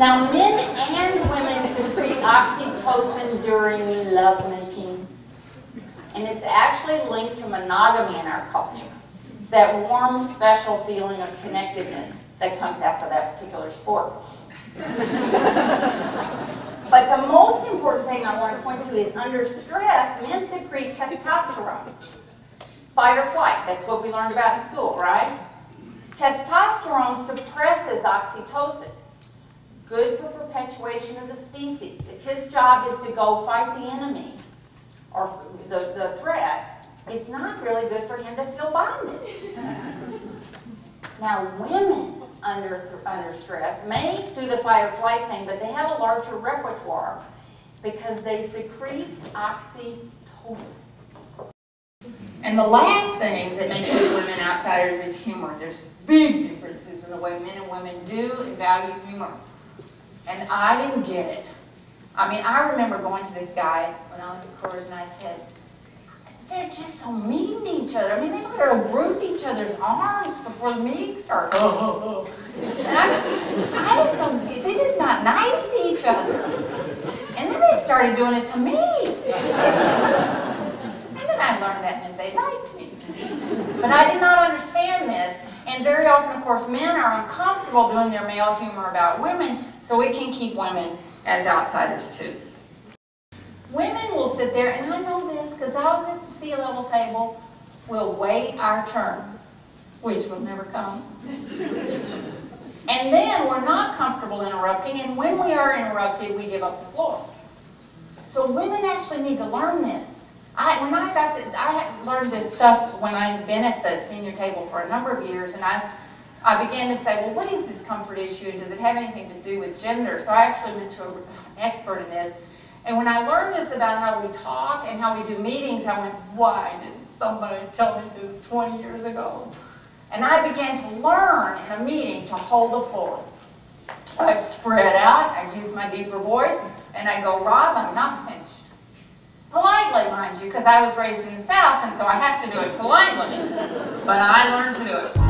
Now, men and women secrete oxytocin during lovemaking. And it's actually linked to monogamy in our culture. It's that warm, special feeling of connectedness that comes after that particular sport. But the most important thing I want to point to is under stress, men secrete testosterone. Fight or flight, that's what we learned about in school, right? Testosterone suppresses oxytocin. Good for perpetuation of the species. If his job is to go fight the enemy or the threat, it's not really good for him to feel bonded. Now, women under stress may do the fight or flight thing, but they have a larger repertoire because they secrete oxytocin. And the last thing that makes women outsiders is humor. There's big differences in the way men and women do and value humor. And I didn't get it. I mean, I remember going to this guy when I was at Coors and I said, they're just so mean to each other. I mean, they might have bruise each other's arms before the meeting starts. And I just don't, they're just not nice to each other. And then they started doing it to me. And then I learned that meant they liked me. But I did not understand this. And very often, of course, men are uncomfortable doing their male humor about women, so it can keep women as outsiders too. Women will sit there, and I know this because I was at the sea level table, we'll wait our turn, which will never come. And then we're not comfortable interrupting, and when we are interrupted, we give up the floor. So women actually need to learn this. I had learned this stuff when I had been at the senior table for a number of years, and I began to say, well, what is this comfort issue, and does it have anything to do with gender? So I actually went to an expert in this. And when I learned this about how we talk and how we do meetings, I went, why didn't somebody tell me this 20 years ago? And I began to learn in a meeting to hold the floor. I'd spread out, I'd use my deeper voice, and I'd go, Rob, I'm not finished. Politely, mind you, because I was raised in the South, and so I have to do it politely. But I learned to do it.